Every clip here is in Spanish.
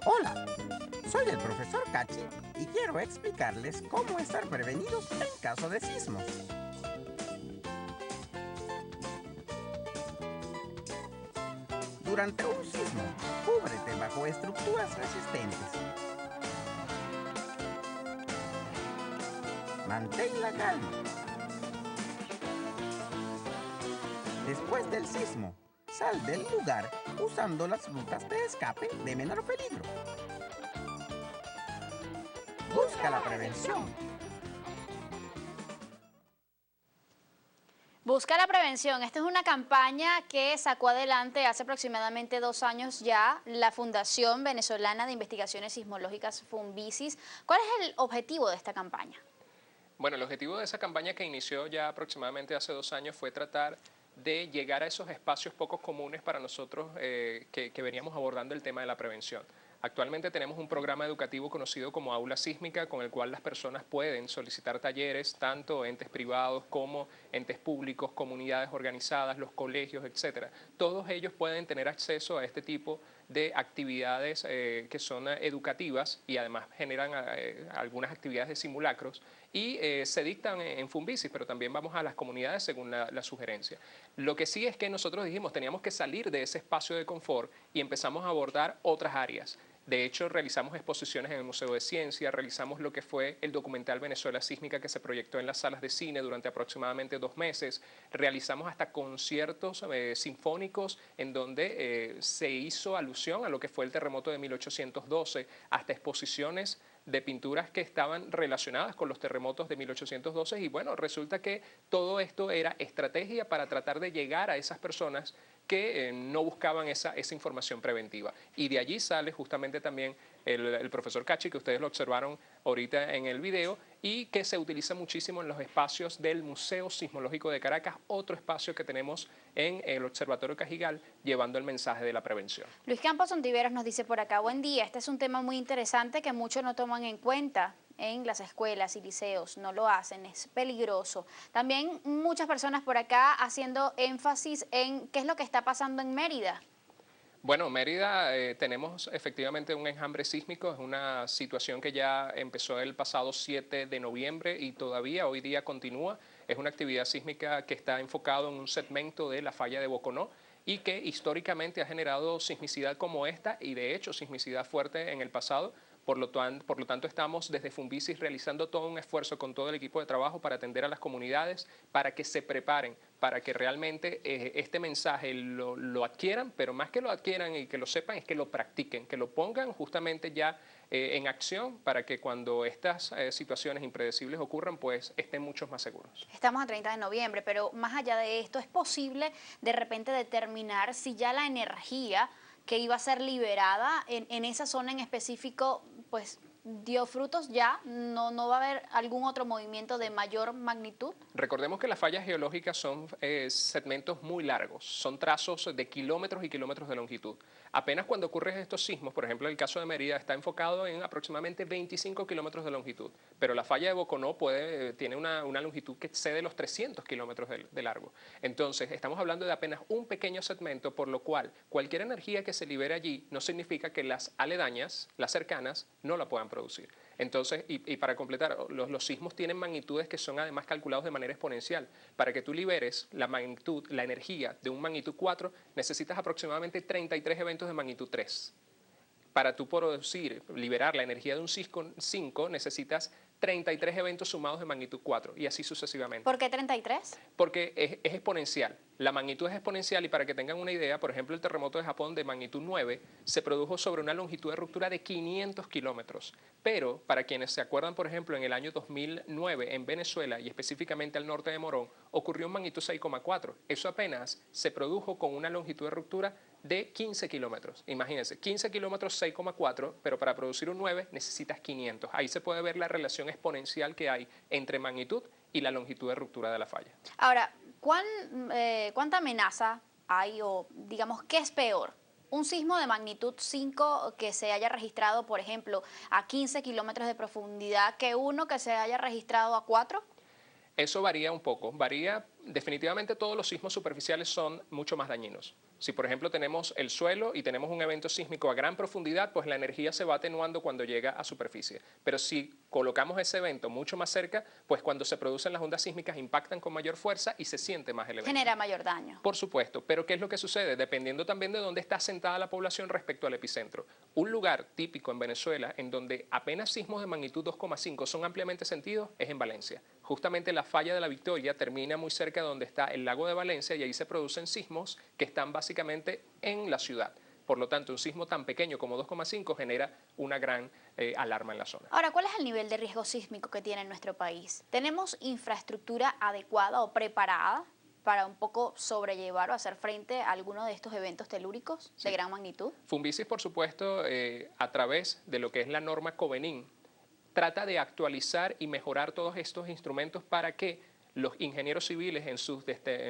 Hola, soy el profesor Cachi y quiero explicarles cómo estar prevenidos en caso de sismos. Durante un sismo, cúbrete bajo estructuras resistentes. Mantén la calma. Después del sismo, sal del lugar usando las rutas de escape de menor peligro. Busca la prevención. Busca la prevención. Esta es una campaña que sacó adelante hace aproximadamente 2 años ya la Fundación Venezolana de Investigaciones Sismológicas Funvisis. ¿Cuál es el objetivo de esta campaña? Bueno, el objetivo de esa campaña que inició ya aproximadamente hace 2 años fue tratar de llegar a esos espacios poco comunes para nosotros que veníamos abordando el tema de la prevención. Actualmente tenemos un programa educativo conocido como Aula Sísmica, con el cual las personas pueden solicitar talleres, tanto entes privados como entes públicos, comunidades organizadas, los colegios, etcétera. Todos ellos pueden tener acceso a este tipo de actividades que son educativas y además generan algunas actividades de simulacros y se dictan en Funvisis, pero también vamos a las comunidades según la sugerencia. Lo que sí es que nosotros dijimos teníamos que salir de ese espacio de confort y empezamos a abordar otras áreas. De hecho, realizamos exposiciones en el Museo de Ciencia, realizamos lo que fue el documental Venezuela Sísmica que se proyectó en las salas de cine durante aproximadamente 2 meses, realizamos hasta conciertos sinfónicos en donde se hizo alusión a lo que fue el terremoto de 1812, hasta exposiciones de pinturas que estaban relacionadas con los terremotos de 1812 y bueno, resulta que todo esto era estrategia para tratar de llegar a esas personas que no buscaban esa información preventiva. Y de allí sale justamente también el profesor Cachi, que ustedes lo observaron ahorita en el video, y que se utiliza muchísimo en los espacios del Museo Sismológico de Caracas, otro espacio que tenemos en el Observatorio Cajigal, llevando el mensaje de la prevención. Luis Campos Ontiveros nos dice por acá: buen día, este es un tema muy interesante que muchos no toman en cuenta en las escuelas y liceos, no lo hacen, es peligroso. También muchas personas por acá haciendo énfasis en qué es lo que está pasando en Mérida. Bueno, Mérida tenemos efectivamente un enjambre sísmico, es una situación que ya empezó el pasado 7 de noviembre y todavía hoy día continúa. Es una actividad sísmica que está enfocado en un segmento de la falla de Boconó y que históricamente ha generado sismicidad como esta y de hecho sismicidad fuerte en el pasado. Por lo tanto, estamos desde Funvisis realizando todo un esfuerzo con todo el equipo de trabajo para atender a las comunidades, para que se preparen, para que realmente este mensaje lo adquieran, pero más que lo adquieran y que lo sepan, es que lo practiquen, que lo pongan justamente ya en acción para que cuando estas situaciones impredecibles ocurran, pues estén muchos más seguros. Estamos a 30 de noviembre, pero más allá de esto, ¿es posible de repente determinar si ya la energía que iba a ser liberada en esa zona en específico, pues dio frutos ya? ¿No va a haber algún otro movimiento de mayor magnitud? Recordemos que las fallas geológicas son segmentos muy largos, son trazos de kilómetros y kilómetros de longitud. Apenas cuando ocurren estos sismos, por ejemplo el caso de Mérida está enfocado en aproximadamente 25 kilómetros de longitud, pero la falla de Boconó tiene una longitud que excede los 300 kilómetros de largo. Entonces estamos hablando de apenas un pequeño segmento, por lo cual cualquier energía que se libere allí no significa que las aledañas, las cercanas, no la puedan producir. Entonces, y para completar, los sismos tienen magnitudes que son además calculados de manera exponencial. Para que tú liberes la magnitud, la energía de un magnitud 4, necesitas aproximadamente 33 eventos de magnitud 3. Para tú producir, liberar la energía de un 5, necesitas 33 eventos sumados de magnitud 4 y así sucesivamente. ¿Por qué 33? Porque es exponencial. La magnitud es exponencial y para que tengan una idea, por ejemplo, el terremoto de Japón de magnitud 9 se produjo sobre una longitud de ruptura de 500 kilómetros. Pero para quienes se acuerdan, por ejemplo, en el año 2009 en Venezuela y específicamente al norte de Morón, ocurrió un magnitud 6,4. Eso apenas se produjo con una longitud de ruptura de 15 kilómetros. Imagínense, 15 kilómetros 6,4, pero para producir un 9 necesitas 500. Ahí se puede ver la relación exponencial que hay entre magnitud y la longitud de ruptura de la falla. Ahora, ¿cuánta amenaza hay o digamos qué es peor? ¿Un sismo de magnitud 5 que se haya registrado, por ejemplo, a 15 kilómetros de profundidad que uno que se haya registrado a 4? Eso varía un poco, varía, definitivamente todos los sismos superficiales son mucho más dañinos. Si, por ejemplo, tenemos el suelo y tenemos un evento sísmico a gran profundidad, pues la energía se va atenuando cuando llega a superficie. Pero si colocamos ese evento mucho más cerca, pues cuando se producen las ondas sísmicas impactan con mayor fuerza y se siente más el evento. Genera mayor daño. Por supuesto, pero ¿qué es lo que sucede? Dependiendo también de dónde está asentada la población respecto al epicentro. Un lugar típico en Venezuela en donde apenas sismos de magnitud 2,5 son ampliamente sentidos es en Valencia. Justamente la falla de la Victoria termina muy cerca de donde está el lago de Valencia y ahí se producen sismos que están básicamente en la ciudad. Por lo tanto, un sismo tan pequeño como 2,5 genera una gran alarma en la zona. Ahora, ¿cuál es el nivel de riesgo sísmico que tiene nuestro país? ¿Tenemos infraestructura adecuada o preparada para un poco sobrellevar o hacer frente a alguno de estos eventos telúricos de gran magnitud? Funvisis, por supuesto, a través de lo que es la norma Covenin, trata de actualizar y mejorar todos estos instrumentos para que los ingenieros civiles en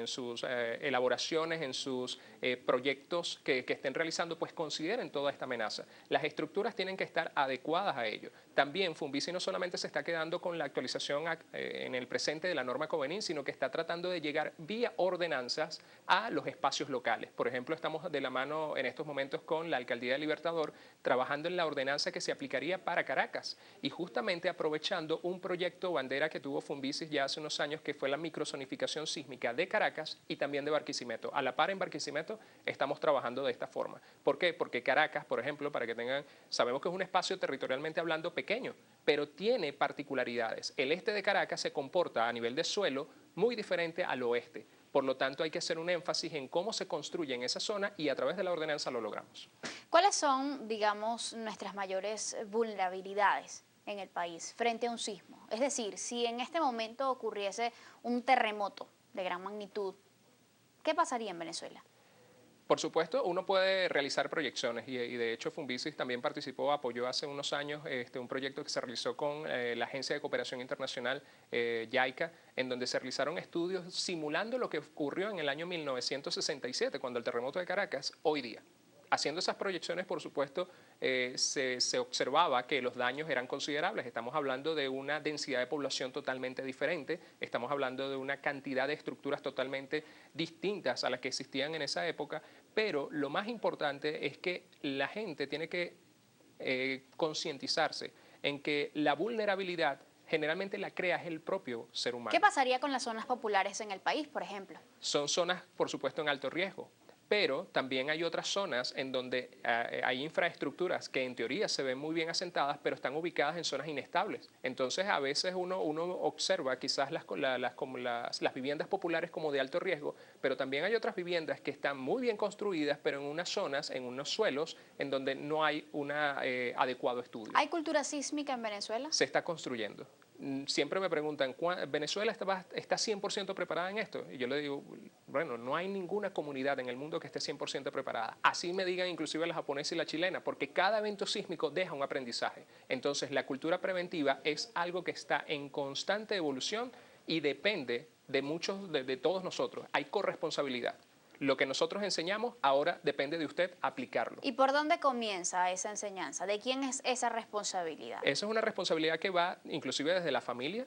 sus elaboraciones, en sus proyectos que estén realizando, pues consideren toda esta amenaza. Las estructuras tienen que estar adecuadas a ello. También Funvisis no solamente se está quedando con la actualización en el presente de la norma Covenin, sino que está tratando de llegar vía ordenanzas a los espacios locales. Por ejemplo, estamos de la mano en estos momentos con la Alcaldía de Libertador, trabajando en la ordenanza que se aplicaría para Caracas y justamente aprovechando un proyecto bandera que tuvo Funvisis ya hace unos años, que fue la microzonificación sísmica de Caracas y también de Barquisimeto. A la par en Barquisimeto estamos trabajando de esta forma. ¿Por qué? Porque Caracas, por ejemplo, para que tengan, sabemos que es un espacio territorialmente hablando pequeño, pero tiene particularidades. El este de Caracas se comporta a nivel de suelo muy diferente al oeste. Por lo tanto, hay que hacer un énfasis en cómo se construye en esa zona y a través de la ordenanza lo logramos. ¿Cuáles son, digamos, nuestras mayores vulnerabilidades en el país frente a un sismo? Es decir, si en este momento ocurriese un terremoto de gran magnitud, ¿qué pasaría en Venezuela? Por supuesto, uno puede realizar proyecciones y de hecho Funvisis también participó, apoyó hace unos años un proyecto que se realizó con la Agencia de Cooperación Internacional, JICA, en donde se realizaron estudios simulando lo que ocurrió en el año 1967, cuando el terremoto de Caracas, hoy día. Haciendo esas proyecciones, por supuesto, se observaba que los daños eran considerables. Estamos hablando de una densidad de población totalmente diferente, estamos hablando de una cantidad de estructuras totalmente distintas a las que existían en esa época, pero lo más importante es que la gente tiene que concientizarse en que la vulnerabilidad generalmente la crea el propio ser humano. ¿Qué pasaría con las zonas populares en el país, por ejemplo? Son zonas, por supuesto, en alto riesgo. Pero también hay otras zonas en donde hay infraestructuras que en teoría se ven muy bien asentadas, pero están ubicadas en zonas inestables. Entonces, a veces uno observa quizás las viviendas populares como de alto riesgo, pero también hay otras viviendas que están muy bien construidas, pero en unas zonas, en unos suelos, en donde no hay un adecuado estudio. ¿Hay cultura sísmica en Venezuela? Se está construyendo. Siempre me preguntan, ¿Venezuela está 100% preparada en esto? Y yo le digo, bueno, no hay ninguna comunidad en el mundo que esté 100% preparada. Así me digan inclusive la japonesa y la chilena, porque cada evento sísmico deja un aprendizaje. Entonces, la cultura preventiva es algo que está en constante evolución y depende de todos nosotros. Hay corresponsabilidad. Lo que nosotros enseñamos ahora depende de usted aplicarlo. ¿Y por dónde comienza esa enseñanza? ¿De quién es esa responsabilidad? Esa es una responsabilidad que va inclusive desde la familia,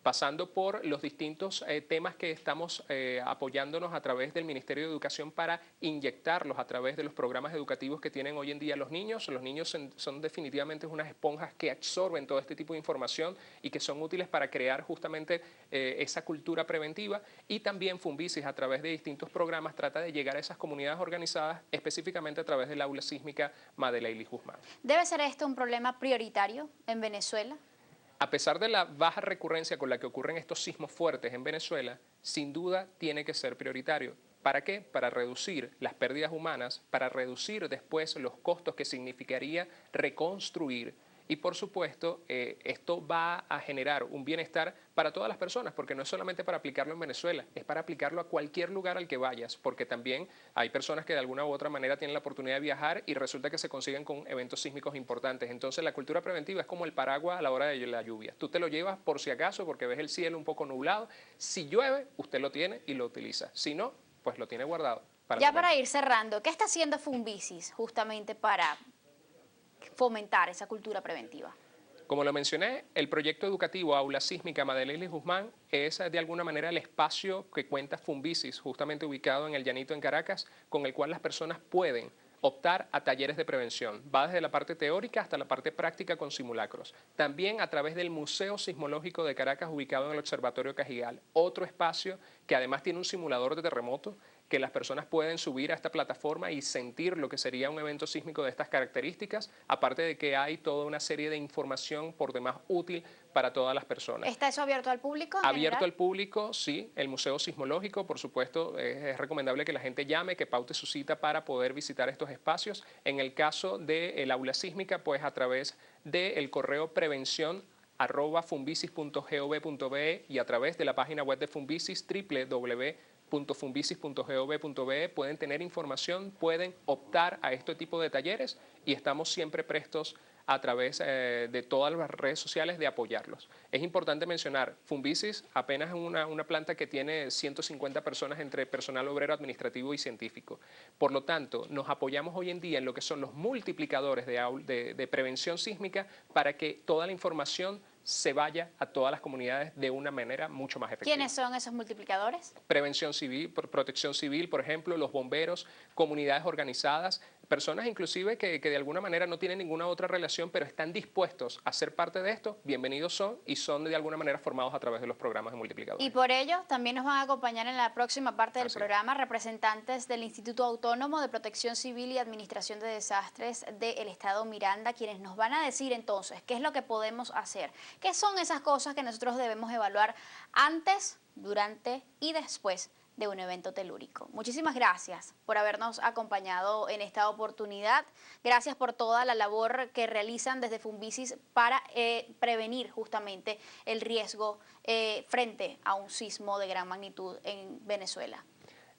pasando por los distintos temas que estamos apoyándonos a través del Ministerio de Educación para inyectarlos a través de los programas educativos que tienen hoy en día los niños. Los niños son definitivamente unas esponjas que absorben todo este tipo de información y que son útiles para crear justamente esa cultura preventiva. Y también Funvisis, a través de distintos programas, trata de llegar a esas comunidades organizadas, específicamente a través del aula sísmica Madeleine Guzmán. ¿Debe ser esto un problema prioritario en Venezuela? A pesar de la baja recurrencia con la que ocurren estos sismos fuertes en Venezuela, sin duda tiene que ser prioritario. ¿Para qué? Para reducir las pérdidas humanas, para reducir después los costos que significaría reconstruir. Y por supuesto, esto va a generar un bienestar para todas las personas, porque no es solamente para aplicarlo en Venezuela, es para aplicarlo a cualquier lugar al que vayas, porque también hay personas que de alguna u otra manera tienen la oportunidad de viajar y resulta que se consiguen con eventos sísmicos importantes. Entonces, la cultura preventiva es como el paraguas a la hora de la lluvia. Tú te lo llevas por si acaso, porque ves el cielo un poco nublado. Si llueve, usted lo tiene y lo utiliza. Si no, pues lo tiene guardado. Para ir cerrando, ¿qué está haciendo Funvisis justamente para fomentar esa cultura preventiva? Como lo mencioné, el proyecto educativo Aula Sísmica Madeleine Guzmán es de alguna manera el espacio que cuenta Funvisis, justamente ubicado en el Llanito en Caracas, con el cual las personas pueden optar a talleres de prevención. Va desde la parte teórica hasta la parte práctica con simulacros. También a través del Museo Sismológico de Caracas, ubicado en el Observatorio Cajigal, otro espacio que además tiene un simulador de terremoto que las personas pueden subir a esta plataforma y sentir lo que sería un evento sísmico de estas características, aparte de que hay toda una serie de información por demás útil para todas las personas. ¿Está eso abierto al público? Abierto al público, sí. El Museo Sismológico, por supuesto, es recomendable que la gente llame, que paute su cita para poder visitar estos espacios. En el caso del aula sísmica, pues a través del correo prevención@funvisis.gov.be y a través de la página web de Funvisis, www.funvisis.gov.be, pueden tener información, pueden optar a este tipo de talleres y estamos siempre prestos a través de todas las redes sociales de apoyarlos. Es importante mencionar, Funvisis apenas es una planta que tiene 150 personas entre personal obrero, administrativo y científico. Por lo tanto, nos apoyamos hoy en día en lo que son los multiplicadores de prevención sísmica para que toda la información se vaya a todas las comunidades de una manera mucho más efectiva. ¿Quiénes son esos multiplicadores? Prevención civil, protección civil, por ejemplo, los bomberos, comunidades organizadas, personas inclusive que de alguna manera no tienen ninguna otra relación, pero están dispuestos a ser parte de esto, bienvenidos son y son de alguna manera formados a través de los programas de multiplicadores. Y por ello también nos van a acompañar en la próxima parte del programa representantes del Instituto Autónomo de Protección Civil y Administración de Desastres del Estado Miranda, quienes nos van a decir entonces qué es lo que podemos hacer, qué son esas cosas que nosotros debemos evaluar antes, durante y después de un evento telúrico. Muchísimas gracias por habernos acompañado en esta oportunidad. Gracias por toda la labor que realizan desde Funvisis para prevenir justamente el riesgo frente a un sismo de gran magnitud en Venezuela.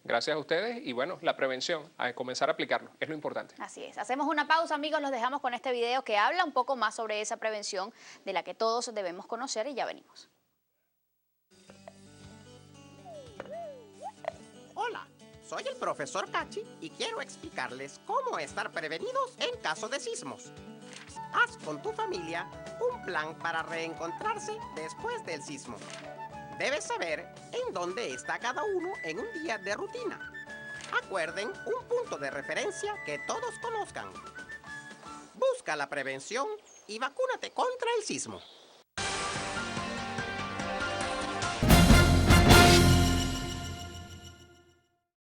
Gracias a ustedes y bueno, la prevención, a comenzar a aplicarlo, es lo importante. Así es. Hacemos una pausa, amigos, los dejamos con este video que habla un poco más sobre esa prevención de la que todos debemos conocer y ya venimos. Hola, soy el profesor Cachi y quiero explicarles cómo estar prevenidos en caso de sismos. Haz con tu familia un plan para reencontrarse después del sismo. Debes saber en dónde está cada uno en un día de rutina. Acuerden un punto de referencia que todos conozcan. Busca la prevención y vacúnate contra el sismo.